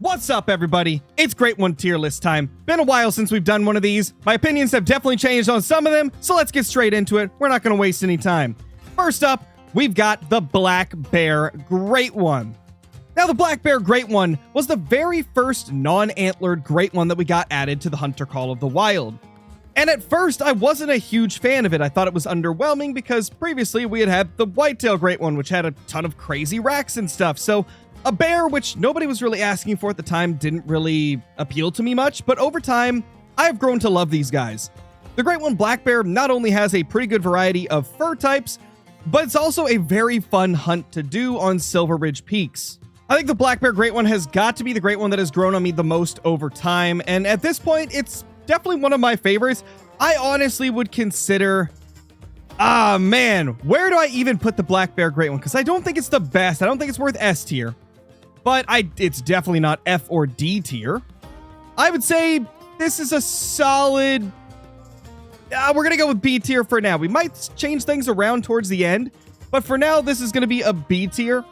What's up, everybody? It's Great One tier list time. Been a while since we've done one of these. My opinions have definitely changed on some of them, so let's get straight into it. We're not going to waste any time. First up, we've got the Black Bear Great One. Now, the Black Bear Great One was the very first non-antlered Great One that we got added to the Hunter Call of the Wild. And at first, I wasn't a huge fan of it. I thought it was underwhelming because previously we had the Whitetail Great One, which had a ton of crazy racks and stuff. So a bear, which nobody was really asking for at the time, didn't really appeal to me much. But over time, I've grown to love these guys. The Great One Black Bear not only has a pretty good variety of fur types, but it's also a very fun hunt to do on Silver Ridge Peaks. I think the Black Bear Great One has got to be the Great One that has grown on me the most over time. And at this point, it's definitely one of my favorites. I honestly would consider... man, where do I even put the Black Bear Great One? Because I don't think it's the best. I don't think it's worth S tier. But it's definitely not F or D tier. I would say this is a solid... we're going to go with B tier for now. We might change things around towards the end. But for now, this is going to be a B tier.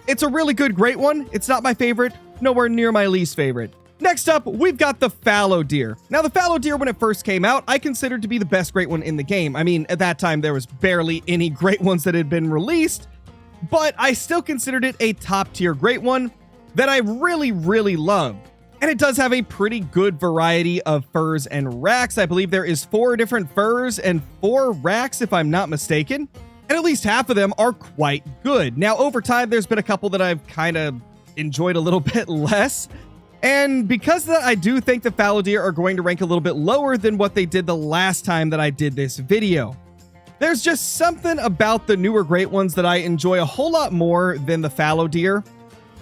It's a really good Great One. It's not my favorite. Nowhere near my least favorite. Next up, we've got the Fallow Deer. Now, the Fallow Deer, when it first came out, I considered to be the best Great One in the game. I mean, at that time, there was barely any Great Ones that had been released, but I still considered it a top-tier Great One that I really, really loved. And it does have a pretty good variety of furs and racks. I believe there is 4 different furs and 4 racks, if I'm not mistaken. And at least half of them are quite good. Now, over time, there's been a couple that I've kind of enjoyed a little bit less. And because of that, I do think the Fallow Deer are going to rank a little bit lower than what they did the last time that I did this video. There's just something about the newer Great Ones that I enjoy a whole lot more than the Fallow Deer.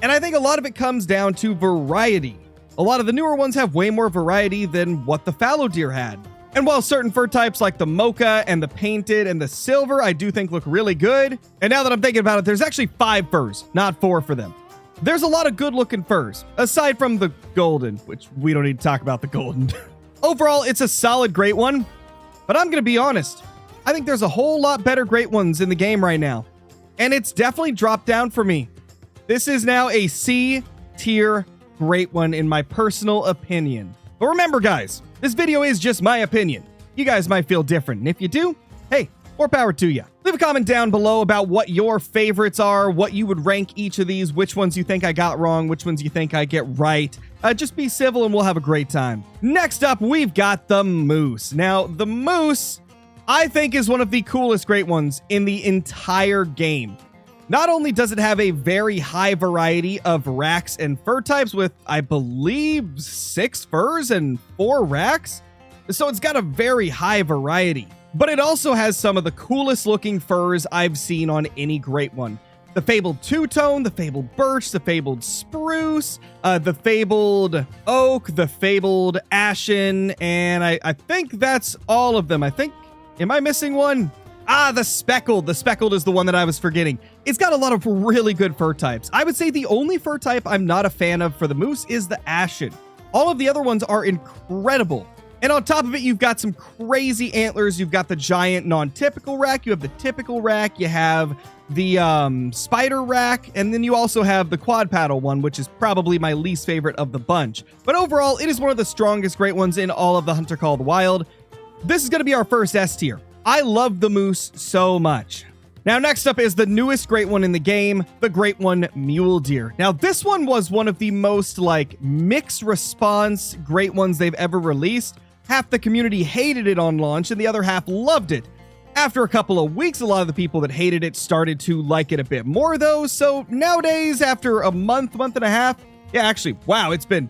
And I think a lot of it comes down to variety. A lot of the newer ones have way more variety than what the Fallow Deer had. And while certain fur types like the mocha and the painted and the silver, I do think look really good. And now that I'm thinking about it, there's actually 5 furs, not 4 for them. There's a lot of good looking furs, aside from the golden, which we don't need to talk about the golden. Overall, it's a solid Great One, but I'm going to be honest. I think there's a whole lot better Great Ones in the game right now, and it's definitely dropped down for me. This is now a C tier Great One in my personal opinion. But remember, guys, this video is just my opinion. You guys might feel different, and if you do, hey, more power to you. Leave a comment down below about what your favorites are, what you would rank each of these, which ones you think I got wrong, which ones you think I get right. Just be civil and we'll have a great time. Next up, we've got the Moose. Now, the Moose, I think, is one of the coolest Great Ones in the entire game. Not only does it have a very high variety of racks and fur types with, I believe, 6 furs and 4 racks, so it's got a very high variety. But it also has some of the coolest looking furs I've seen on any Great One. The fabled two-tone, the fabled birch, the fabled spruce, the fabled oak, the fabled ashen, and I think that's all of them. Am I missing one? The speckled. The speckled is the one that I was forgetting. It's got a lot of really good fur types. I would say the only fur type I'm not a fan of for the Moose is the ashen. All of the other ones are incredible. And on top of it, you've got some crazy antlers. You've got the giant non-typical rack. You have the typical rack. You have the spider rack. And then you also have the quad paddle one, which is probably my least favorite of the bunch. But overall, it is one of the strongest Great Ones in all of the Hunter Call of the Wild. This is going to be our first S tier. I love the Moose so much. Now, next up is the newest Great One in the game, the Great One Mule Deer. Now, this one was one of the most, mixed response Great Ones they've ever released. Half the community hated it on launch, and the other half loved it. After a couple of weeks, a lot of the people that hated it started to like it a bit more, though. So nowadays, after a month and a half, wow, it's been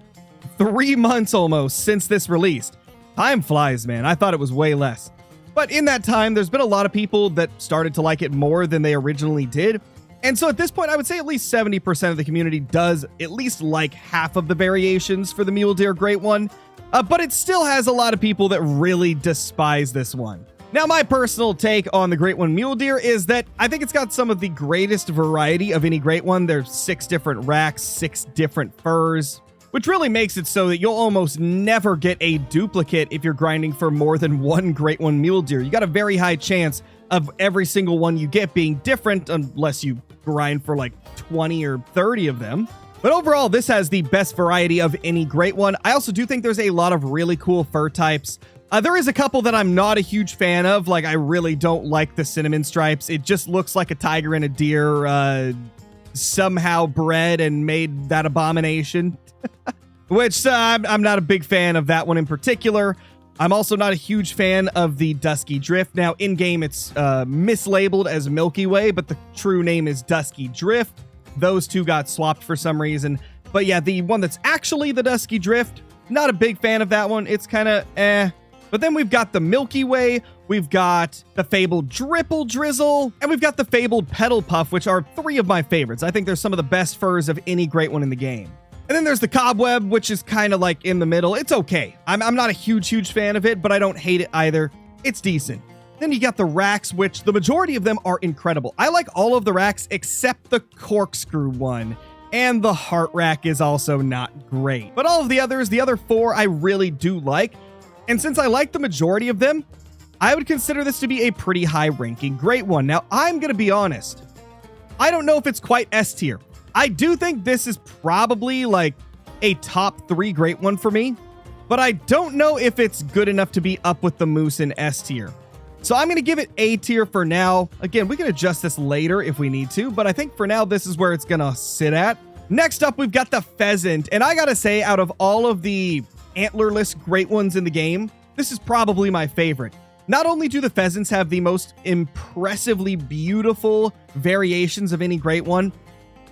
3 months almost since this released. Time flies, man. I thought it was way less. But in that time, there's been a lot of people that started to like it more than they originally did. And so at this point, I would say at least 70% of the community does at least like half of the variations for the Mule Deer Great One. But it still has a lot of people that really despise this one. Now, my personal take on the Great One Mule Deer is that I think it's got some of the greatest variety of any Great One. There's 6 different racks, 6 different furs, which really makes it so that you'll almost never get a duplicate if you're grinding for more than one Great One Mule Deer. You got a very high chance of every single one you get being different unless you grind for like 20 or 30 of them. But overall, this has the best variety of any great one. I also do think there's a lot of really cool fur types. There is a couple that I'm not a huge fan of. Like, I really don't like the cinnamon stripes. It just looks like a tiger and a deer somehow bred and made that abomination. Which I'm not a big fan of that one in particular. I'm also not a huge fan of the Dusky Drift. Now, in-game, it's mislabeled as Milky Way, but the true name is Dusky Drift. Those two got swapped for some reason. But yeah, the one that's actually the Dusky Drift, not a big fan of that one. It's kind of eh. But then we've got the Milky Way, we've got the fabled Dripple Drizzle, and we've got the fabled Petal Puff, which are three of my favorites. I think they're some of the best furs of any great one in the game. And then there's the Cobweb, which is kind of like in the middle. It's okay. I'm not a huge fan of it, but I don't hate it either. It's decent. Then you got the racks, which the majority of them are incredible. I like all of the racks except the corkscrew one. And the heart rack is also not great. But all of the others, the other four, I really do like. And since I like the majority of them, I would consider this to be a pretty high ranking great one. Now, I'm going to be honest. I don't know if it's quite S tier. I do think this is probably like a top 3 great one for me. But I don't know if it's good enough to be up with the Moose in S tier. So I'm going to give it A tier for now. Again, we can adjust this later if we need to, but I think for now, this is where it's going to sit at. Next up, we've got the Pheasant. And I got to say, out of all of the antlerless great ones in the game, this is probably my favorite. Not only do the Pheasants have the most impressively beautiful variations of any great one,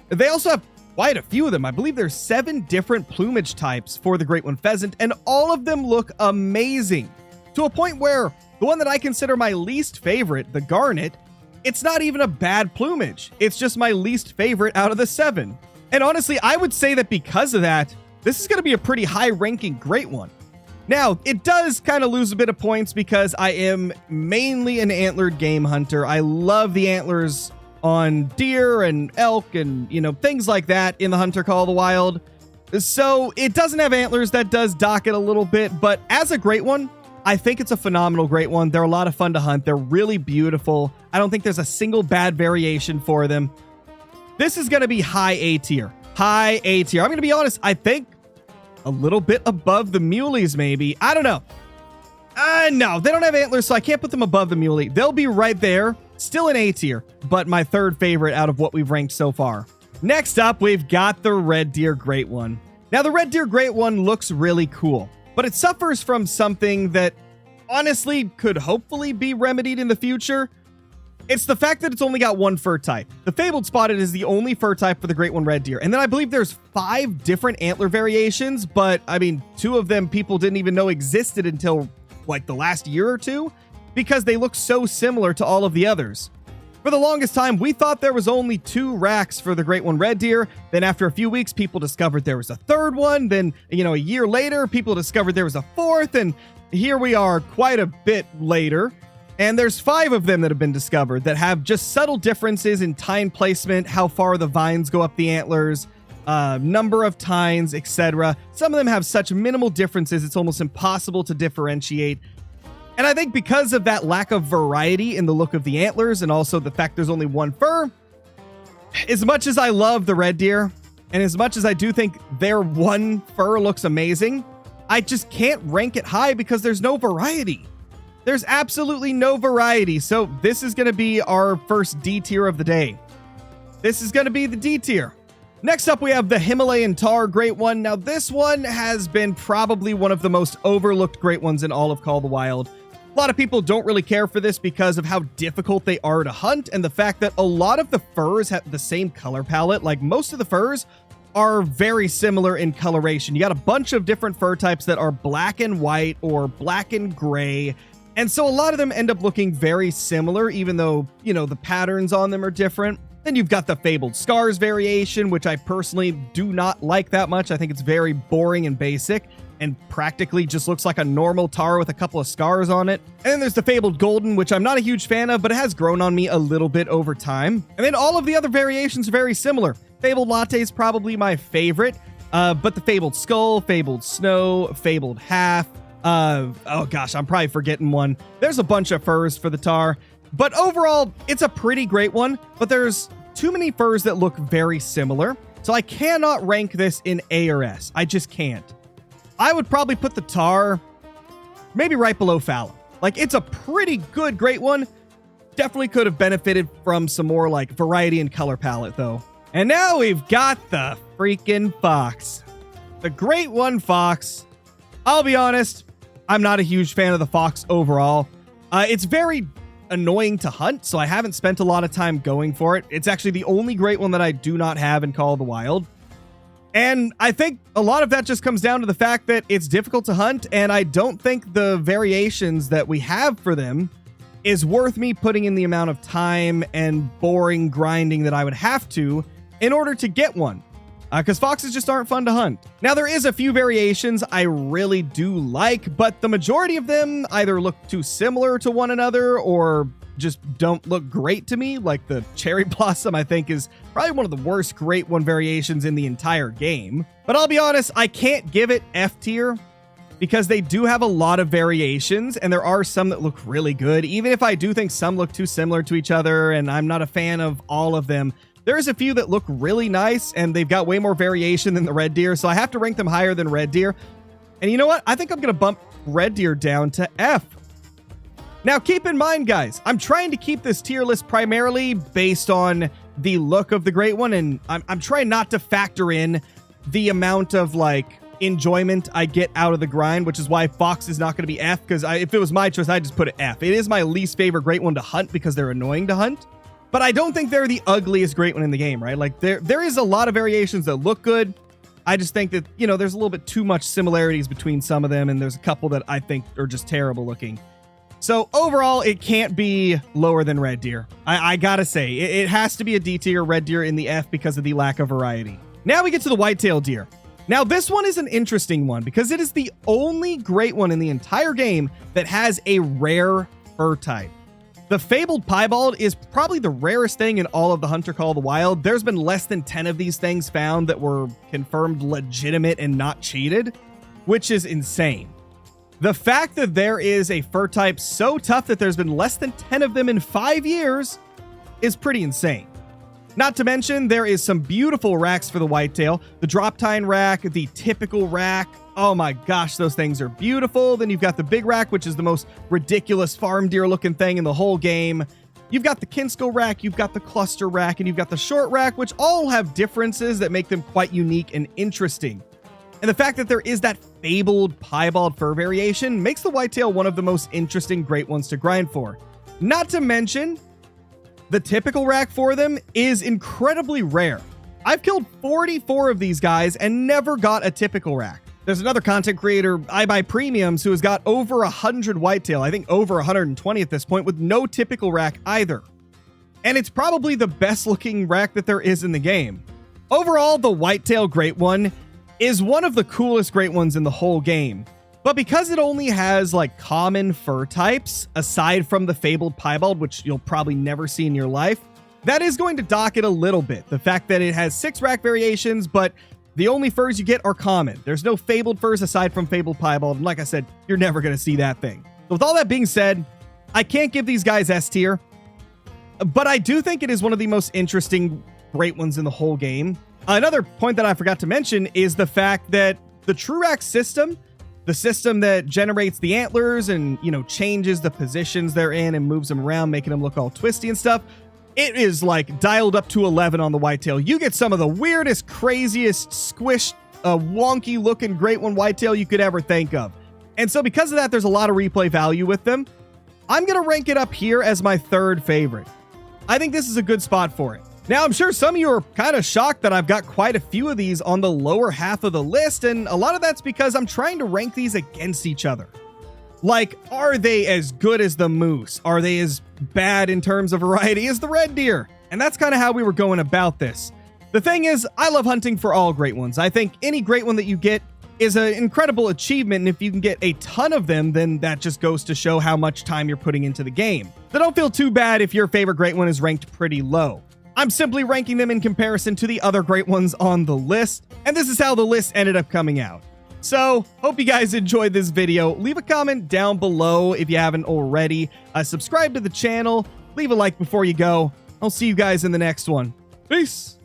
they also have quite a few of them. I believe there's 7 different plumage types for the Great One Pheasant, and all of them look amazing. To a point where the one that I consider my least favorite, the Garnet, it's not even a bad plumage. It's just my least favorite out of the 7. And honestly, I would say that because of that, this is going to be a pretty high-ranking great one. Now, it does kind of lose a bit of points because I am mainly an antlered game hunter. I love the antlers on deer and elk and, things like that in the Hunter Call of the Wild. So it doesn't have antlers. That does dock it a little bit. But as a great one, I think it's a phenomenal great one. They're a lot of fun to hunt. They're really beautiful. I don't think there's a single bad variation for them. This is going to be high A tier. High A tier. I'm going to be honest. I think a little bit above the muleys, maybe. I don't know. No, they don't have antlers, so I can't put them above the muley. They'll be right there. Still an A tier, but my third favorite out of what we've ranked so far. Next up, we've got the Red Deer Great One. Now, the Red Deer Great One looks really cool, but it suffers from something that honestly could hopefully be remedied in the future. It's the fact that it's only got one fur type. The Fabled Spotted is the only fur type for the Great One Red Deer. And then I believe there's 5 different antler variations, but I mean, 2 of them people didn't even know existed until like the last year or 2 because they look so similar to all of the others. For the longest time, we thought there was only 2 racks for the Great One Red Deer. Then after a few weeks, people discovered there was a 3rd one. Then, a year later, people discovered there was a 4th. And here we are quite a bit later. And there's 5 of them that have been discovered that have just subtle differences in tine placement, how far the vines go up the antlers, number of tines, etc. Some of them have such minimal differences, it's almost impossible to differentiate. And I think because of that lack of variety in the look of the antlers and also the fact there's only one fur, as much as I love the red deer and as much as I do think their one fur looks amazing, I just can't rank it high because there's no variety. There's absolutely no variety. So this is going to be our first D tier of the day. This is going to be the D tier. Next up, we have the Himalayan Tar Great One. Now, this one has been probably one of the most overlooked great ones in all of Call of the Wild. A lot of people don't really care for this because of how difficult they are to hunt and the fact that a lot of the furs have the same color palette. Like most of the furs are very similar in coloration. You got a bunch of different fur types that are black and white or black and gray. And so a lot of them end up looking very similar, even though, the patterns on them are different. Then you've got the Fabled Scars variation, which I personally do not like that much. I think it's very boring and basic and practically just looks like a normal tar with a couple of scars on it. And then there's the Fabled Golden, which I'm not a huge fan of, but it has grown on me a little bit over time. And then all of the other variations are very similar. Fabled Latte is probably my favorite, but the Fabled Skull, Fabled Snow, Fabled Half, oh gosh, I'm probably forgetting one. There's a bunch of furs for the tar. But overall, it's a pretty great one, but there's too many furs that look very similar. So I cannot rank this in A or S. I just can't. I would probably put the Tar maybe right below Fallow. Like, it's a pretty good Great One. Definitely could have benefited from some more like variety and color palette though. And now we've got the freaking Fox. The Great One Fox. I'll be honest, I'm not a huge fan of the Fox overall. It's very annoying to hunt, so I haven't spent a lot of time going for it. It's actually the only Great One that I do not have in Call of the Wild. And I think a lot of that just comes down to the fact that it's difficult to hunt, and I don't think the variations that we have for them is worth me putting in the amount of time and boring grinding that I would have to in order to get one. Because foxes just aren't fun to hunt. Now, there is a few variations I really do like, but the majority of them either look too similar to one another or just don't look great to me. Like the Cherry Blossom, I think, is probably one of the worst Great One variations in the entire game. But I'll be honest, I can't give it F tier because they do have a lot of variations, and there are some that look really good. Even if I do think some look too similar to each other, and I'm not a fan of all of them, there's a few that look really nice, and they've got way more variation than the Red Deer, so I have to rank them higher than Red Deer. And you know what? I think I'm going to bump Red Deer down to F. Now, keep in mind, guys, I'm trying to keep this tier list primarily based on the look of the Great One, and I'm trying not to factor in the amount of, like, enjoyment I get out of the grind, which is why Fox is not going to be F, because if it was my choice, I'd just put it F. It is my least favorite Great One to hunt because they're annoying to hunt. But I don't think they're the ugliest Great One in the game, right? Like, there is a lot of variations that look good. I just think that, you know, there's a little bit too much similarities between some of them, and there's a couple that I think are just terrible looking. So overall, it can't be lower than Red Deer. I gotta say, it has to be a D tier, Red Deer in the F because of the lack of variety. Now we get to the whitetail deer. Now, this one is an interesting one because it is the only Great One in the entire game that has a rare fur type. The fabled piebald is probably the rarest thing in all of the Hunter Call of the Wild. There's been less than 10 of these things found that were confirmed legitimate and not cheated, which is insane. The fact that there is a fur type so tough that there's been less than 10 of them in 5 years is pretty insane. Not to mention, there is some beautiful racks for the whitetail. The drop tine rack, the typical rack. Oh my gosh, those things are beautiful. Then you've got the big rack, which is the most ridiculous farm deer looking thing in the whole game. You've got the Kinsko rack, you've got the cluster rack, and you've got the short rack, which all have differences that make them quite unique and interesting. And the fact that there is that fabled piebald fur variation makes the whitetail one of the most interesting Great Ones to grind for. Not to mention, the typical rack for them is incredibly rare. I've killed 44 of these guys and never got a typical rack. There's another content creator, I Buy Premiums, who has got over 100 whitetail, I think over 120 at this point, with no typical rack either. And it's probably the best looking rack that there is in the game. Overall, the whitetail Great One is one of the coolest Great Ones in the whole game. But because it only has like common fur types, aside from the fabled piebald, which you'll probably never see in your life, that is going to dock it a little bit. The fact that it has 6 rack variations, but the only furs you get are common. There's no fabled furs aside from fabled piebald. And like I said, you're never going to see that thing. So with all that being said, I can't give these guys S tier, but I do think it is one of the most interesting Great Ones in the whole game. Another point that I forgot to mention is the fact that the True Rack system, the system that generates the antlers and, you know, changes the positions they're in and moves them around, making them look all twisty and stuff, it is like dialed up to 11 on the whitetail. You get some of the weirdest, craziest, squished, wonky looking Great One whitetail you could ever think of. And so because of that, there's a lot of replay value with them. I'm going to rank it up here as my 3rd favorite. I think this is a good spot for it. Now, I'm sure some of you are kind of shocked that I've got quite a few of these on the lower half of the list, and a lot of that's because I'm trying to rank these against each other. Like, are they as good as the moose? Are they as bad in terms of variety as the red deer? And that's kind of how we were going about this. The thing is, I love hunting for all Great Ones. I think any Great One that you get is an incredible achievement, and if you can get a ton of them, then that just goes to show how much time you're putting into the game. So don't feel too bad if your favorite Great One is ranked pretty low. I'm simply ranking them in comparison to the other Great Ones on the list, and this is how the list ended up coming out. So, hope you guys enjoyed this video. Leave a comment down below if you haven't already. Subscribe to the channel, leave a like before you go. I'll see you guys in the next one. Peace!